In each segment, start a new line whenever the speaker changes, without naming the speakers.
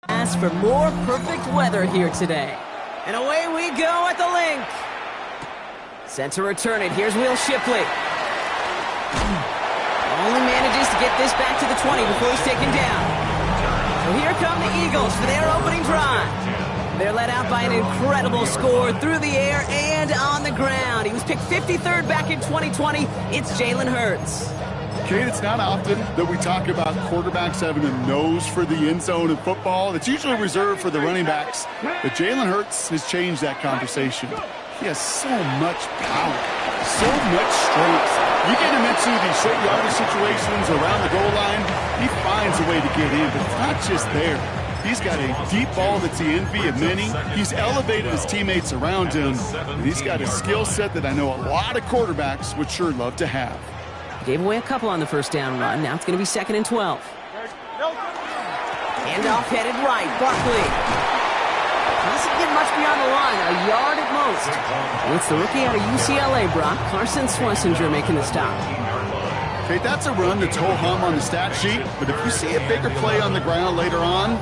Ask for more perfect weather here today. And away we go at the link. Set to return it. Here's Will Shipley. Only manages to get this back to the 20 before he's taken down. So here come the Eagles for their opening drive. They're led out by an incredible score through the air and on the ground. He was picked 53rd back in 2020. It's Jalen Hurts.
Kate, it's not often that we talk about quarterbacks having a nose for the end zone in football. It's usually reserved for the running backs. But Jalen Hurts has changed that conversation. He has so much power, so much strength. You get him into these short yardage situations around the goal line, he finds a way to get in. But it's not just there. He's got a deep ball that's the envy of many. He's elevated his teammates around him. And he's got a skill set that I know a lot of quarterbacks would sure love to have.
Gave away a couple on the first down run. Now it's going to be 2nd and 12. Handoff headed right. Barkley. Doesn't get much beyond the line. A yard at most. And it's the rookie out of UCLA, Brock. Carson Swessinger making the stop.
Okay, that's a run that's ho-hum on the stat sheet. But if you see a bigger play on the ground later on,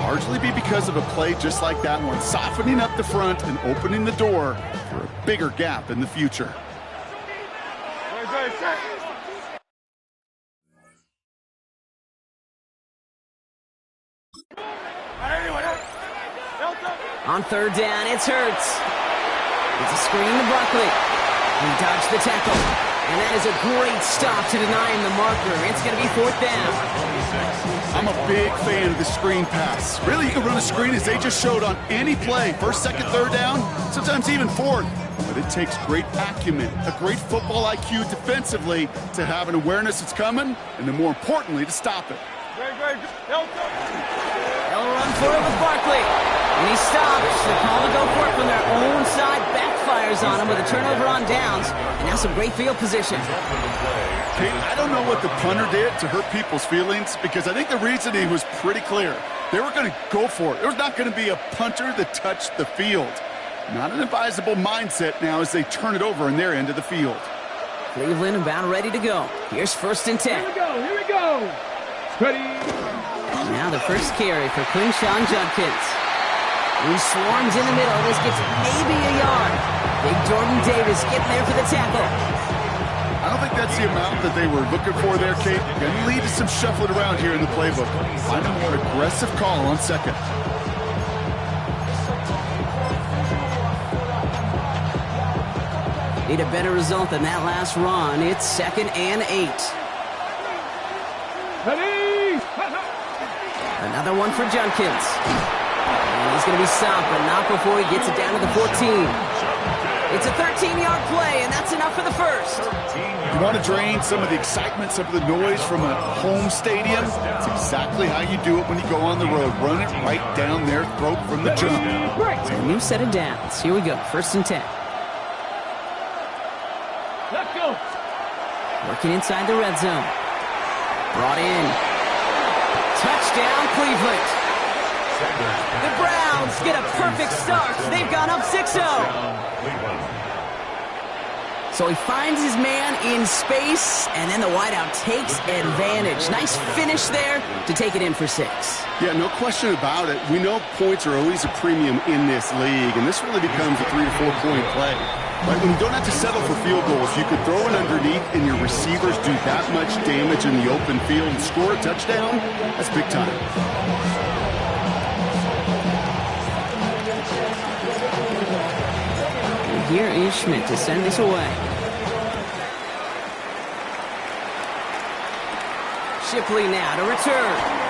largely be because of a play just like that one, softening up the front and opening the door for a bigger gap in the future.
On 3rd down, it's Hurts. It's a screen to Barkley. He dodged the tackle. And that is a great stop to deny him the marker. It's going to be 4th down.
I'm a big fan of the screen pass. Really, you can run a screen as they just showed on any play. 1st, 2nd, 3rd down, sometimes even 4th. But it takes great acumen, a great football IQ defensively to have an awareness it's coming, and then more importantly, to stop it.
They'll run for it with Barkley. And he stops. The call to go for it from their own side backfires on him with a turnover on downs. And now some great field position.
Kate, I don't know what the punter did to hurt people's feelings, because I think the reasoning was pretty clear. They were going to go for it. There was not going to be a punter that touched the field. Not an advisable mindset now as they turn it over in their end of the field.
Cleveland about ready to go. Here's 1st and 10.
Here we go. Ready.
Now the first carry for Quinshawn Judkins. He swarms in the middle. This gets maybe a yard. Big Jordan Davis getting there for the tackle.
I don't think that's the amount that they were looking for there, Kate. Going to lead to some shuffling around here in the playbook. Find a more aggressive call on 2nd.
Need a better result than that last run. It's 2nd and 8.
Ready.
Another one for Judkins. And he's going to be stopped, but not before he gets it down to the 14. It's a 13-yard play, and that's enough for the first.
You want to drain some of the excitement, some of the noise from a home stadium? It's exactly how you do it when you go on the road. Run it right down their throat from the jump.
So a new set of downs. Here we go. 1st and 10.
Let's go.
Working inside the red zone. Brought in. Touchdown, Cleveland. The Browns get a perfect start. They've gone up 6-0. So he finds his man in space, and then the wideout takes advantage. Nice finish there to take it in for 6.
Yeah, no question about it. We know points are always a premium in this league, and this really becomes a 3 to 4 point play. Right, when you don't have to settle for field goals, you could throw it underneath and your receivers do that much damage in the open field and score a touchdown. That's big time.
And here is Schmidt to send this away. Shipley now to return.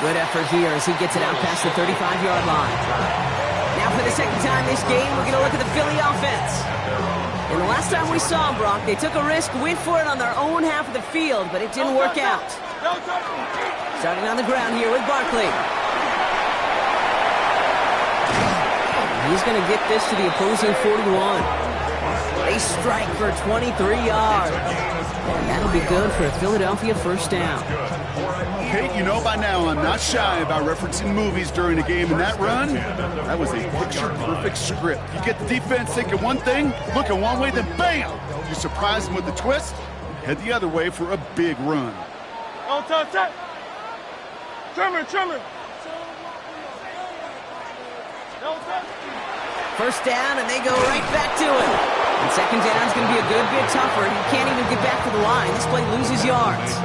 Good effort here as he gets it out past the 35-yard line. Now for the second time this game, we're going to look at the Philly offense. And the last time we saw them, Brock, they took a risk, went for it on their own half of the field, but it didn't work out. Starting on the ground here with Barkley. He's going to get this to the opposing 41. They strike for 23 yards. And that'll be good for a Philadelphia first down.
Kate, you know by now I'm not shy about referencing movies during a game, and that run, that was a picture-perfect script. You get the defense thinking one thing, looking one way, then bam! You surprise them with a twist, and head the other way for a big run.
On top, top. Trimmer.
First down, and they go right back to it. And second down's going to be a good bit tougher. He can't even get back to the line. This play loses yards.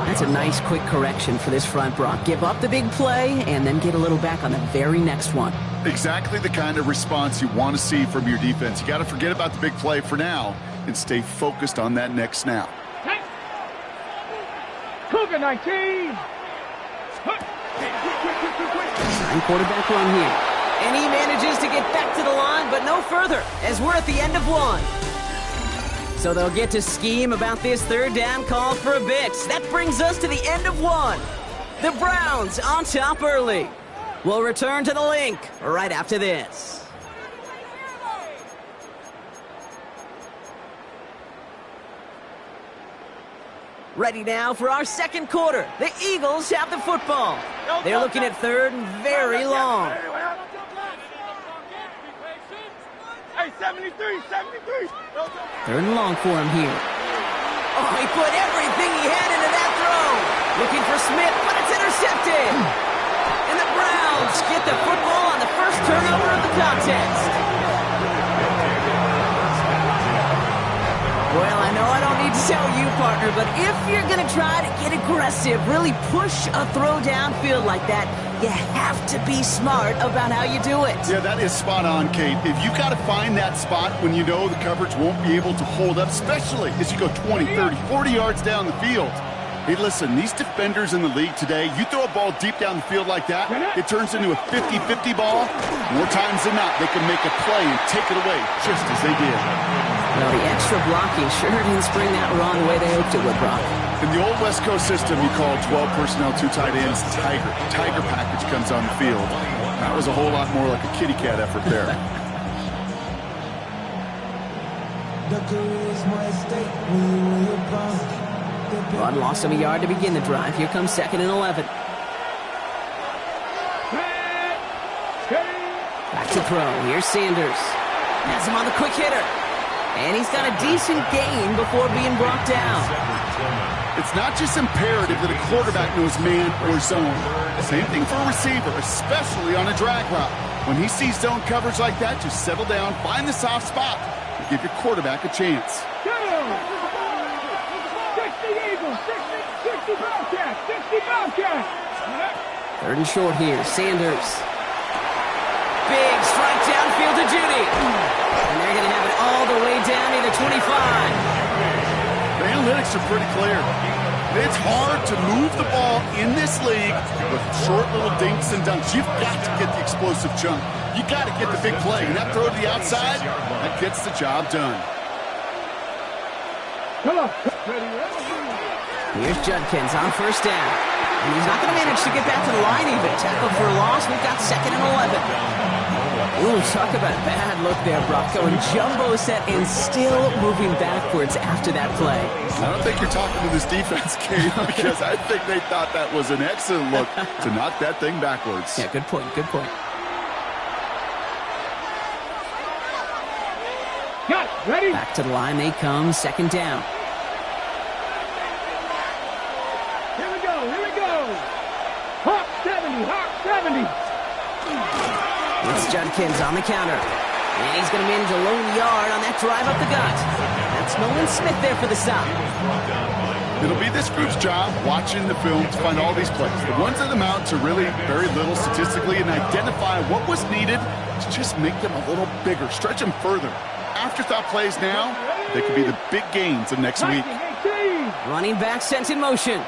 That's a nice, quick correction for this front, Brock. Give up the big play, and then get a little back on the very next one.
Exactly the kind of response you want to see from your defense. You got to forget about the big play for now and stay focused on that next snap.
Cougar 19.
Design quarterback run here. And he manages to get back to the line, but no further, as we're at the end of one. So they'll get to scheme about this third down call for a bit. That brings us to the end of one. The Browns on top early. We'll return to the link right after this. Ready now for our second quarter. The Eagles have the football. They're looking at third and very long.
Hey, 73.
Third and long for him here. Oh, he put everything he had into that throw. Looking for Smith, but it's intercepted. And the Browns get the football on the first turnover of the contest. Well, I know I don't need to tell you, partner, but if you're going to try to get aggressive, really push a throw downfield like that, you have to be smart about how you do it.
Yeah, that is spot on, Kate. If you got to find that spot when you know the coverage won't be able to hold up, especially as you go 20, 30, 40 yards down the field. Hey, listen, these defenders in the league today, you throw a ball deep down the field like that, it turns into a 50-50 ball. More times than not, they can make a play and take it away just as they did.
Well, the extra blocking sure didn't spring that run the way they hoped it would, Brock.
In the old West Coast system, you call 12 personnel, 2 tight ends, Tiger. Tiger package comes on the field. That was a whole lot more like a kitty cat effort there.
Rod lost him a yard to begin the drive. Here comes 2nd and 11. Back to throw. Here's Sanders. Has him on the quick hitter. And he's got a decent gain before being brought down.
It's not just imperative that a quarterback knows man or zone. Same thing for a receiver, especially on a drag route. When he sees zone coverage like that, just settle down, find the soft spot, and give your quarterback a chance.
60 Eagles, 60 Bobcats, 60 Bobcats.
3rd and short here. Sanders. Big strike downfield to Judy. And they're going to have it all the way down to the 25.
The analytics are pretty clear. It's hard to move the ball in this league with short little dinks and dunks. You've got to get the explosive chunk. You got to get the big play. And that throw to the outside, that gets the job done.
Come on.
Here's Judkins on first down. And he's not going to manage to get back to the line even. Tackle for a loss. We've got 2nd and 11. Ooh, talk about a bad look there, Brock. Going jumbo set and still moving backwards after that play.
I don't think you're talking to this defense, Kate, because I think they thought that was an excellent look to knock that thing backwards.
Yeah, good point, good point.
Got it. Ready?
Back to the line they come, 2nd down.
Here we go. Hawk 70.
It's Judkins on the counter. And he's going to manage a lone yard on that drive up the gut. That's Nolan Smith there for the stop.
It'll be this group's job watching the film to find all these plays. The ones that amount to really very little statistically and identify what was needed to just make them a little bigger, stretch them further. Afterthought plays now, they could be the big gains of next week.
Running back sent in motion.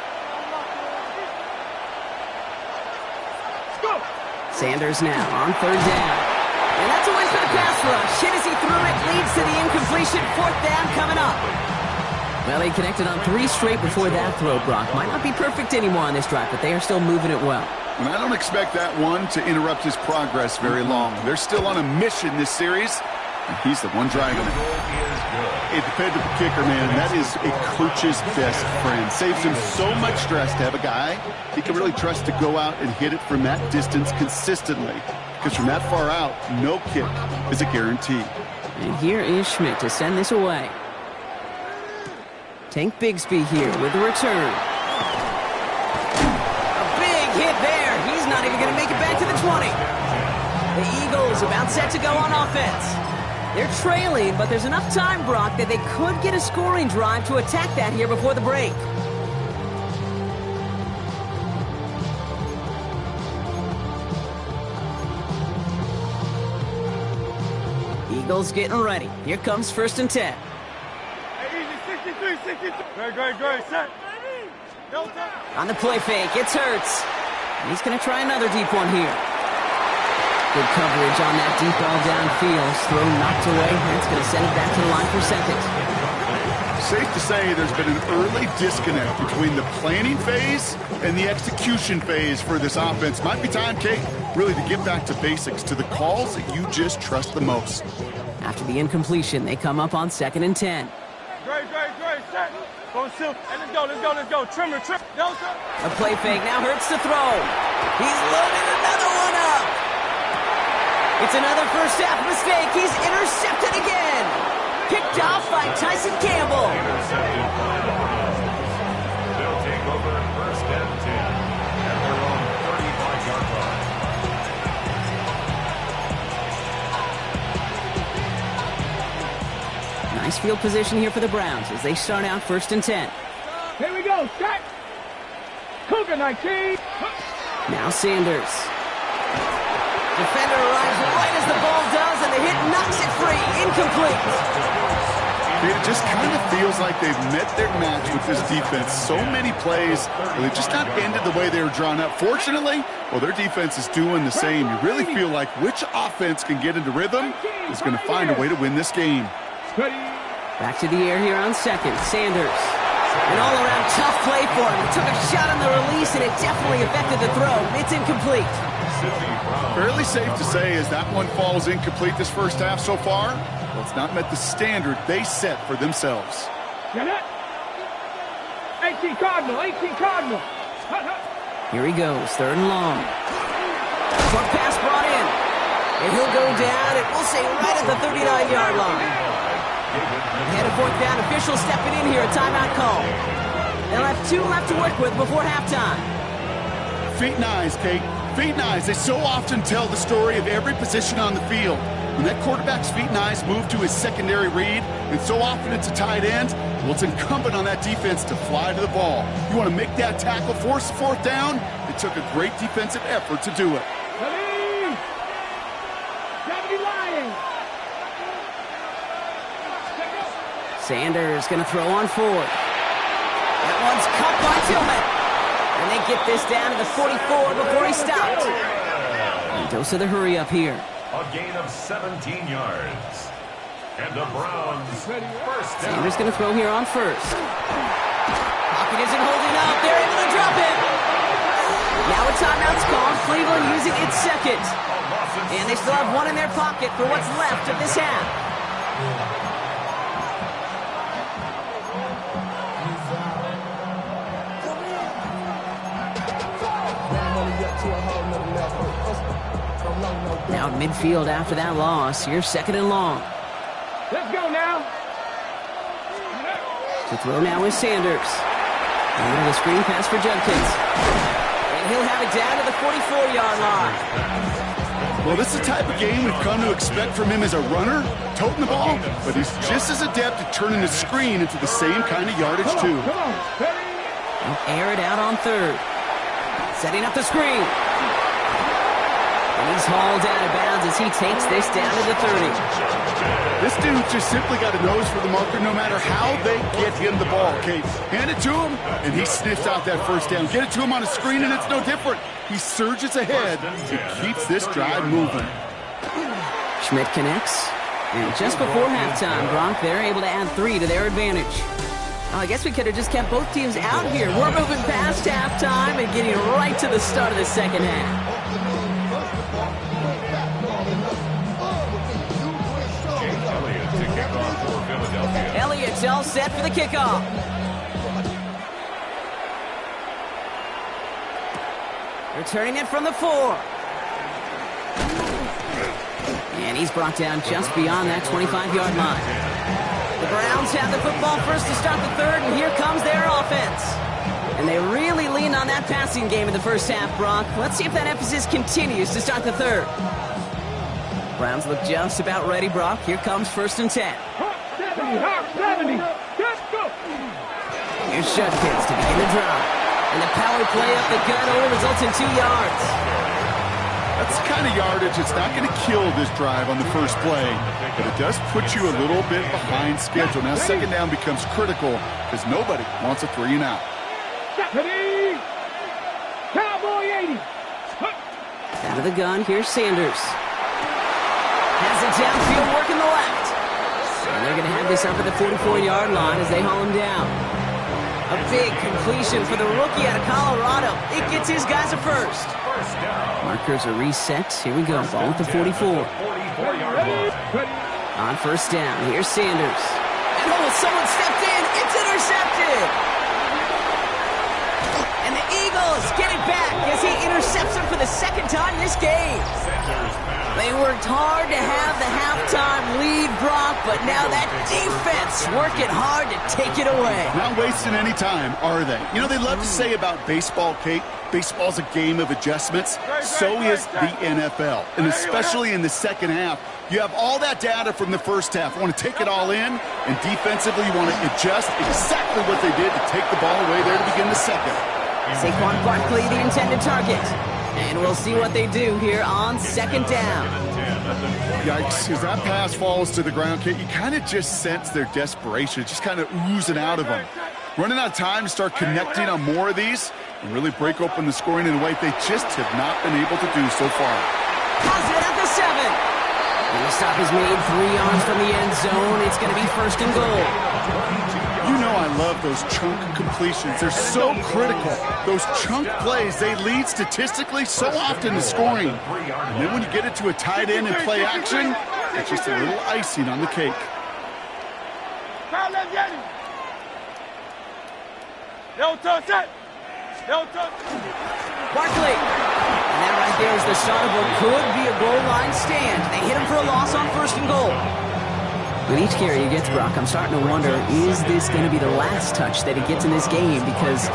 Sanders now on 3rd down. And that's a win for the pass rush. Hit as he threw it, leads to the incompletion. 4th down coming up. Well, he connected on 3 straight before that throw, Brock. Might not be perfect anymore on this drive, but they are still moving it well.
And I don't expect that one to interrupt his progress very long. They're still on a mission this series, and he's the one driving it. A dependable kicker, man, that is a coach's best friend. Saves him so much stress to have a guy he can really trust to go out and hit it from that distance consistently. Because from that far out, no kick is a guarantee.
And here is Schmidt to send this away. Tank Bigsby here with the return. Big hit there. He's not even going to make it back to the 20. The Eagles about set to go on offense. They're trailing, but there's enough time, Brock, that they could get a scoring drive to attack that here before the break. Eagles getting ready. Here comes 1st and 10.
Hey, easy, 63. Great. Set. Delta.
On the play fake, it's Hurts. He's going to try another deep one here. Good coverage on that deep ball downfield. Throw knocked away. That's going to send it back to the line for 2nd.
Safe to say there's been an early disconnect between the planning phase and the execution phase for this offense. Might be time, Kate, really to get back to basics, to the calls that you just trust the most.
After the incompletion, they come up on 2nd and 10.
Great. Set. Go, Silk. Hey, let's go. Trim. Delta.
A play fake now Hurts to throw. He's loaded another one up. It's another first half mistake. He's intercepted again. Picked off by Tyson Campbell.
Intercepted by the Browns. They'll take over 1st and 10 at their own 35-yard line.
Nice field position here for the Browns as they start out 1st and 10.
Here we go. Set. Cougar 19.
Now Sanders. Defender arrives right as the ball does, and the hit knocks it free. Incomplete.
It just kind of feels like they've met their match with this defense. So many plays, and they've just not ended the way they were drawn up. Fortunately, well, their defense is doing the same. You really feel like which offense can get into rhythm is going to find a way to win this game.
Back to the air here on 2nd. Sanders. An all-around tough play for him. He took a shot on the release, and it definitely affected the throw. It's incomplete.
Fairly safe to say as that one falls incomplete this first half so far, well, it's not met the standard they set for themselves.
Get it? 18 Cardinal.
Here he goes, 3rd and long. Short pass brought in. And he'll go down, and we'll say right at the 39-yard line. Ahead of 4th down, official stepping in here, a timeout call. They'll have 2 left to work with before halftime.
Feet and eyes, Kate. Feet and eyes, they so often tell the story of every position on the field. When that quarterback's feet and eyes move to his secondary read, and so often it's a tight end, well, it's incumbent on that defense to fly to the ball. You want to make that tackle, force the 4th down? It took a great defensive effort to do it.
Ready? 70 Lions.
Sanders going to throw on 4th. That one's cut by Tillman. And they get this down to the 44 before he stopped. And dose of the hurry up here.
A gain of 17 yards. And the Browns 1st down.
Sanders going to throw here on 1st. Pocket isn't holding up. They're able to drop it. Now a timeout's called. Cleveland using its 2nd. And they still have 1 in their pocket for what's left of this half. Now at midfield after that loss. Here's 2nd and long.
Let's go now.
To throw now is Sanders. And the screen pass for Judkins. And he'll have it down to the 44-yard line.
Well, this is the type of game we've come to expect from him as a runner, toting the ball, but he's just as adept at turning the screen into the same kind of yardage, too.
Come on. Ready?
He'll air it out on 3rd. Setting up the screen. And he's hauled out of bounds as he takes this down to the 30.
This dude just simply got a nose for the marker no matter how they get him the ball, Kate. Hand it to him, and he sniffs out that 1st down. Get it to him on a screen, and it's no different. He surges ahead and keeps this drive moving.
Schmidt connects. And just before halftime, Brock, they're able to add 3 to their advantage. Well, I guess we could have just kept both teams out here. We're moving past halftime and getting right to the start of the 2nd half. Elliott's all set for the kickoff. Returning it from the 4. And he's brought down just beyond that 25-yard line. The Browns have the football first to start the 3rd, and here comes their offense. And they really leaned on that passing game in the first half, Brock. Let's see if that emphasis continues to start the third. Browns look just about ready, Brock. Here comes 1st and 10.
70. Let's go.
Here's Judkins to begin the drive. And the power play up the gut only results in 2 yards.
That's the kind of yardage it's not going to kill this drive on the first play, but it does put you a little bit behind schedule. Now, 2nd down becomes critical because nobody wants a 3 and out.
Cowboy 80.
Out of the gun, here's Sanders. Has it downfield, working the left. And they're going to have this up at the 44-yard line as they haul him down. A big completion for the rookie out of Colorado. It gets his guys a first. Markers are reset. Here we go. Ball at the 44. On 1st down, here's Sanders. And oh, someone stepped in. It's intercepted. And the Eagles get it back as he intercepts him for the 2nd time this game. They worked hard to have the halftime lead, Brock, but now that defense working hard to take it away.
Not wasting any time, are they? You know, they love to say about baseball, Kate, baseball's a game of adjustments. So is the NFL, and especially in the 2nd half. You have all that data from the first half. You want to take it all in, and defensively you want to adjust exactly what they did to take the ball away there to begin the 2nd.
Saquon Barkley, the intended target. And we'll see what they do here on 2nd down.
Yikes, as that pass falls to the ground, Kate, you kind of just sense their desperation, just kind of oozing out of them. Running out of time to start connecting on more of these and really break open the scoring in a way they just have not been able to do so far.
Has it at the 7. And the stop is made 3 yards from the end zone. It's going to be 1st and goal.
You know I love those chunk completions. They're so critical. Those chunk plays, they lead statistically so often to scoring. And then when you get it to a tight end and play action, it's just a little icing on the cake.
Barkley. And that right there is the start of what could be a goal line stand. They hit him for a loss on 1st and goal. With each carry he gets, Brock, I'm starting to wonder, is this going to be the last touch that he gets in this game? Because it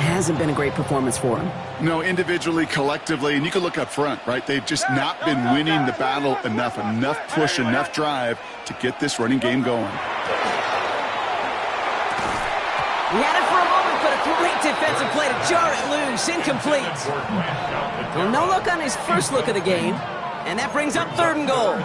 hasn't been a great performance for him.
No, individually, collectively, and you can look up front, right? They've just not been winning the battle enough push, enough drive to get this running game going.
He had it for a moment, but a great defensive play to jar it loose. Incomplete. Well, no look on his first look of the game. And that brings up 3rd and goal.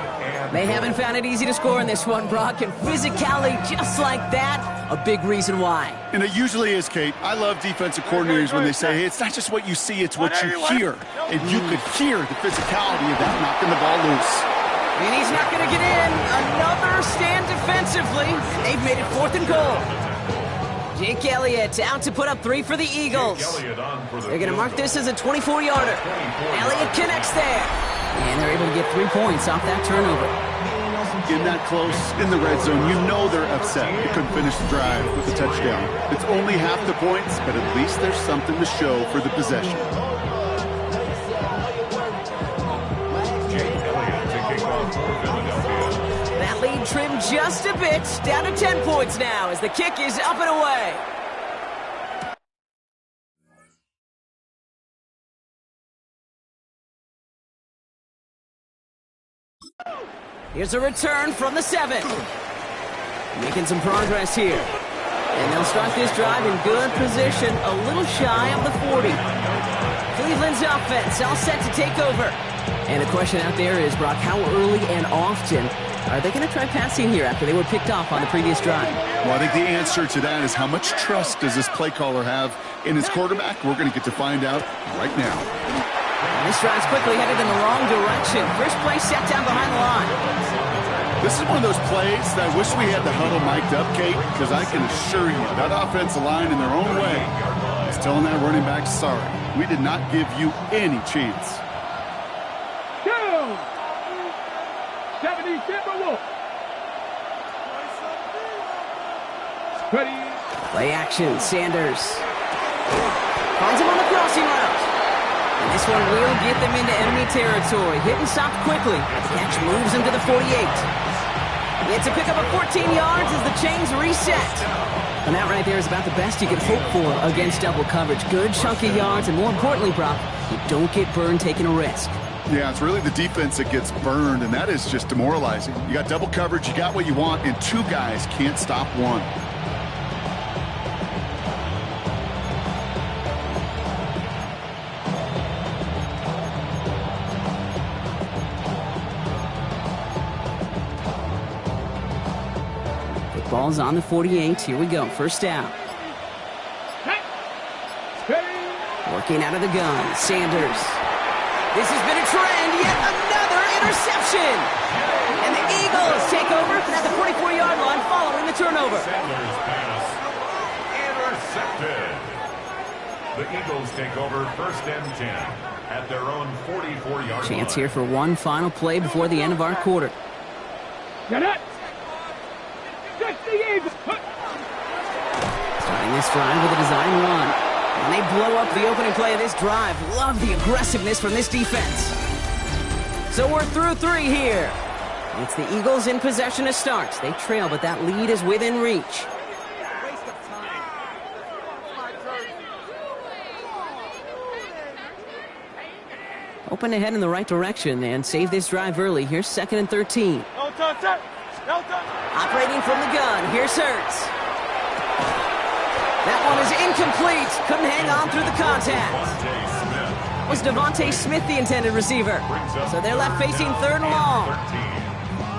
They haven't found it easy to score in this one, Brock, and physicality just like that, a big reason why.
And it usually is, Kate. I love defensive coordinators when they say, hey, it's not just what you see, it's what you hear. And you could hear the physicality of that knocking the ball loose.
And he's not going to get in. Another stand defensively. They've made it 4th and goal. Jake Elliott out to put up 3 for the Eagles. They're going to mark this as a 24-yarder. Elliott connects there. And they're able to get 3 points off that turnover.
In that close, in the red zone, you know they're upset. They couldn't finish the drive with a touchdown. It's only half the points, but at least there's something to show for the possession.
That lead trimmed just a bit, down to 10 points now as the kick is up and away. Here's a return from the 7. Making some progress here. And they'll start this drive in good position, a little shy of the 40. Cleveland's offense all set to take over. And the question out there is, Brock, how early and often are they going to try passing here after they were picked off on the previous drive?
Well, I think the answer to that is how much trust does this play caller have in his quarterback? We're going to get to find out right now.
And this drive's quickly headed in the wrong direction. First play set down behind the line.
This is one of those plays that I wish we had the huddle mic'd up, Kate, because I can assure you that offensive line in their own way is telling that running back, sorry, we did not give you any chance.
70 Timberwolves. Ready.
Play action, Sanders. Finds him on the crossing route. And this one will get them into enemy territory. Hit and stop quickly. The catch moves him to the 48. It's a pick up of 14 yards as the chains reset. And that right there is about the best you can hope for against double coverage. Good chunky yards, and more importantly, Brock, you don't get burned taking a risk.
Yeah, it's really the defense that gets burned, and that is just demoralizing. You got double coverage, you got what you want, and two guys can't stop one.
Ball's on the 48. Here we go. First down. Working out of the gun. Sanders. This has been a trend. Yet another interception. And the Eagles take over at the 44-yard line following the turnover.
Sanders pass intercepted. The Eagles take over first and 10 at their own 44-yard line.
Chance here for one final play before the end of our quarter.
Get it.
Starting this drive with a design run. And they blow up the opening play of this drive. Love the aggressiveness from this defense. So we're through 3 here. It's the Eagles in possession to start. They trail, but that lead is within reach. Open ahead in the right direction and save this drive early. Here's 2nd and 13. Operating from the gun. Here's Hurts. That one is incomplete. Couldn't hang on through the contact. Was Devontae Smith the intended receiver? So they're left facing 3rd and long.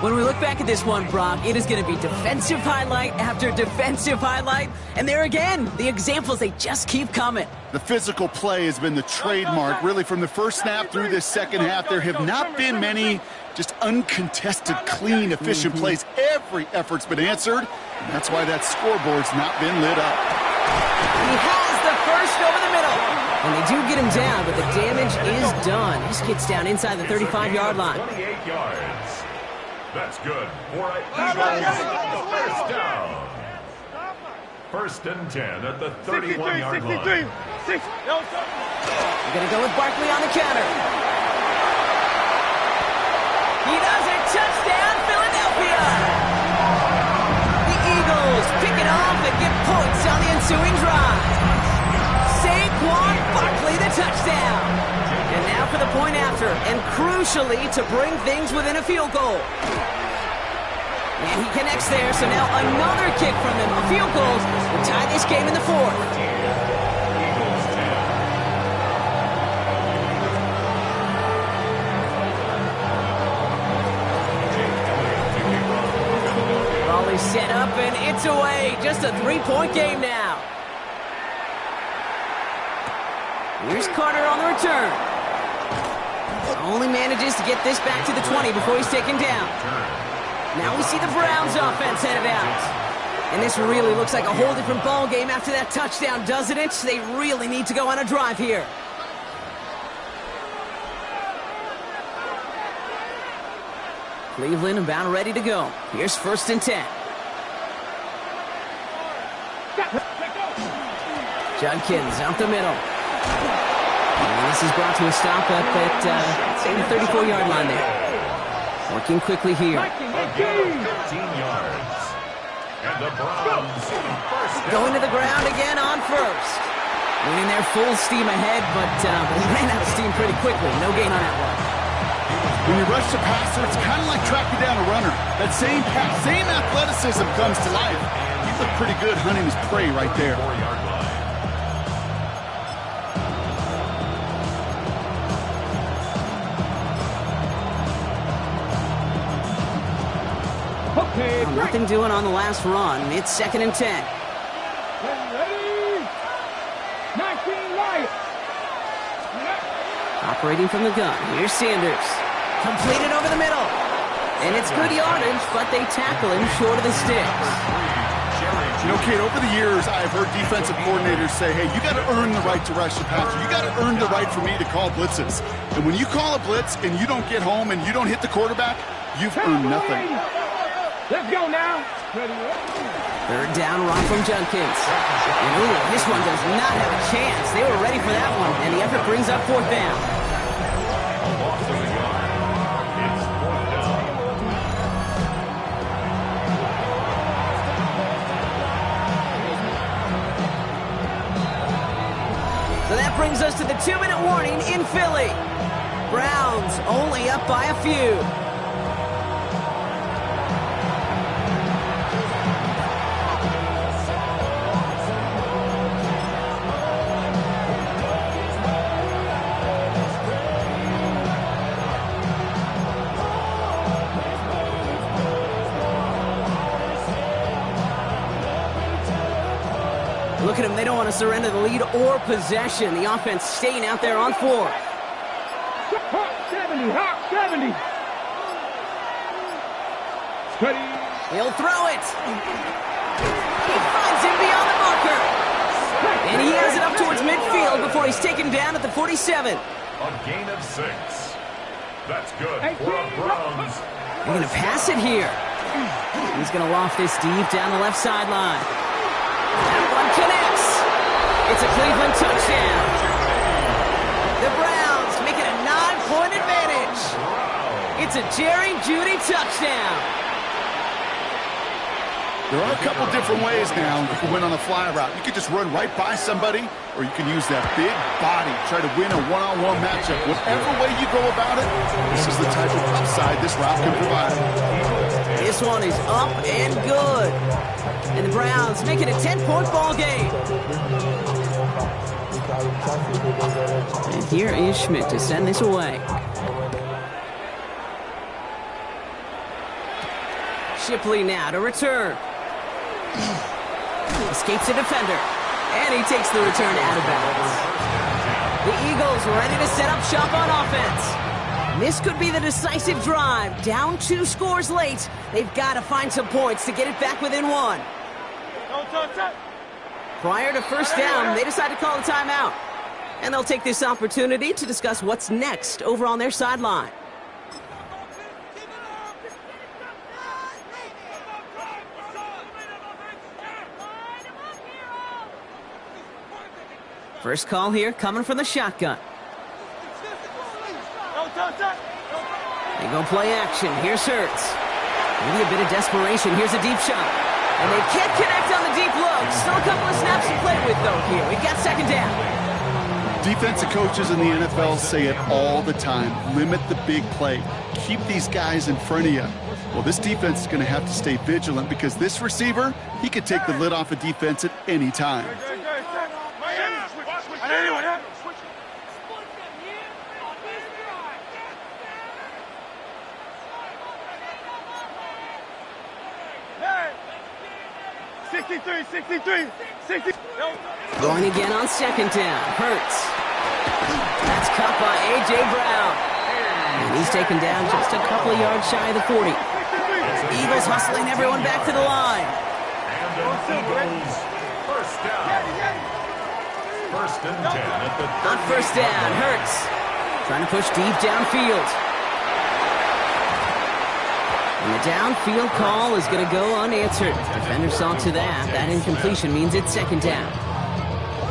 When we look back at this one, Brock, it is going to be defensive highlight after defensive highlight. And there again, the examples, they just keep coming.
The physical play has been the trademark, really, from the first snap through this second half. There have not been many just uncontested, clean, efficient plays. Every effort's been answered, and that's why that scoreboard's not been lit up.
He has the first over the middle. And they do get him down, but the damage is done. This gets down inside the 35-yard line.
28 yards. That's good for an Eagles first down. First and 10 at the 31-yard line.
We're going to go with Barkley on the counter. He does it. Touchdown, Philadelphia. The Eagles pick it off and get points on the ensuing drive. Saquon Barkley, the touchdown. And now for the point after, and crucially to bring things within a field goal. And he connects there, so now another kick from him. A field goal will tie this game in the 4th. Raleigh set up, and it's away. Just a 3-point game now. Here's Carter on the return. Only manages to get this back to the 20 before he's taken down. Now we see the Browns offense headed out. And this really looks like a whole different ball game after that touchdown, doesn't it? They really need to go on a drive here. Cleveland about ready to go. Here's 1st and 10. Judkins out the middle. And this is brought to a stop up at, say, the 34-yard line there. Working quickly here.
15 yards. And the Browns first down.
Going to the ground again on first. Winning their full steam ahead, but he ran out of steam pretty quickly. No gain on that one.
When you rush the passer, it's kind of like tracking down a runner. That same pass, same athleticism comes to life. He looked pretty good hunting his prey right there.
4-yard line.
Okay,
Nothing doing on the last run. It's 2nd and 10.
ready. 19 right.
Operating from the gun. Here's Sanders. Completed over the middle. And it's good yardage, but they tackle him short of the sticks.
You know, Kate, over the years, I've heard defensive coordinators say, hey, you got to earn the right to rush the passer. You got to earn the right for me to call blitzes. And when you call a blitz and you don't get home and you don't hit the quarterback, you've earned nothing.
Let's go now.
Third down run from Judkins. And ooh, this one does not have a chance. They were ready for that one, and the effort brings up 4th down.
A loss of a yard. It's 4th down.
brings us to the 2-minute warning in Philly. Browns only up by a few. Look at them. They don't want to surrender the lead or possession. The offense staying out there on 4.
Hot 70, hot 70. Steady.
He'll throw it. He finds him beyond the marker. And he has it up towards midfield before he's taken down at the 47.
A gain of 6. That's good for the Browns.
They're going to pass it here. He's going to loft this deep down the left sideline. That one connects. It's a Cleveland touchdown. The Browns make it a 9-point advantage. It's a Jerry Jeudy touchdown.
There are a couple different ways now you can win on a fly route. You could just run right by somebody, or you can use that big body, try to win a one-on-one matchup. Whatever way you go about it, this is the type of upside this route can provide.
This one is up and good. And the Browns make it a 10-point ball game. And here is Schmidt to send this away. Shipley now to return. Escapes a defender. And he takes the return out of bounds. The Eagles ready to set up shop on offense. This could be the decisive drive. Down 2 scores late. They've got to find some points to get it back within 1. Prior to first down, they decide to call a timeout. And they'll take this opportunity to discuss what's next over on their sideline. First call here coming from the shotgun. They go play action. Here's Hurts. Maybe a bit of desperation. Here's a deep shot. And they can't connect on the deep look. Still a couple of snaps to play with, though, here. We've got second down.
Defensive coaches in the NFL say it all the time. Limit the big play. Keep these guys in front of you. Well, this defense is going to have to stay vigilant because this receiver, he could take the lid off a defense at any time.
Going again on second down. Hurts. That's caught by A.J. Brown. And he's taken down just a couple of yards shy of the 40. Eagles hustling everyone back to the line.
And the Eagles first down. First and 10 at the 30.
On first down, Hurts trying to push deep downfield. And the downfield call is going to go unanswered. Defender saw to that. That incompletion means it's second down.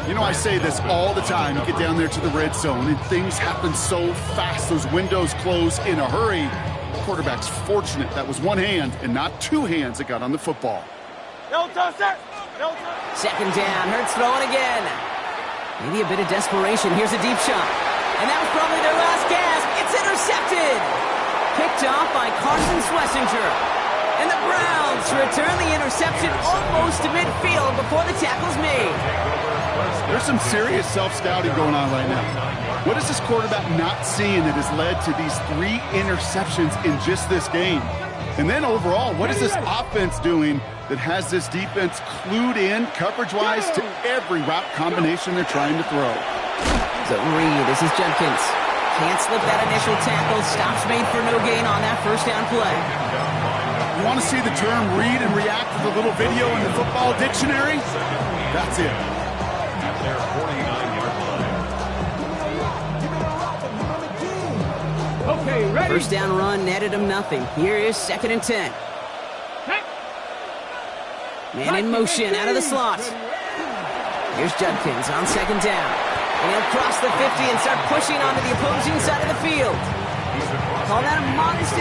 You know, I say this all the time. You get down there to the red zone, and things happen so fast. Those windows close in a hurry. The quarterback's fortunate. That was one hand and not 2 hands that got on the football.
Second down, Hurts throwing again. Maybe a bit of desperation. Here's a deep shot. And that was probably their last gasp. It's intercepted. Picked off by Carson Schlesinger. And the Browns return the interception almost to midfield before the tackle's made.
There's some serious self-scouting going on right now. What is this quarterback not seeing that has led to these 3 interceptions in just this game? And then overall, what is this offense doing that has this defense clued in coverage-wise to every route combination they're trying to throw?
So Reed, this is Judkins. Can't slip that initial tackle. Stops made for no gain on that first down play.
You want to see the term read and react to the little video in the football dictionary? That's it.
At their 49-yard line.
Okay, ready?
First down run netted him nothing. Here is second and 10. Man in motion out of the slot. Here's Judkins on second down. And he'll cross the 50 and start pushing onto the opposing side of the field. Call that a modest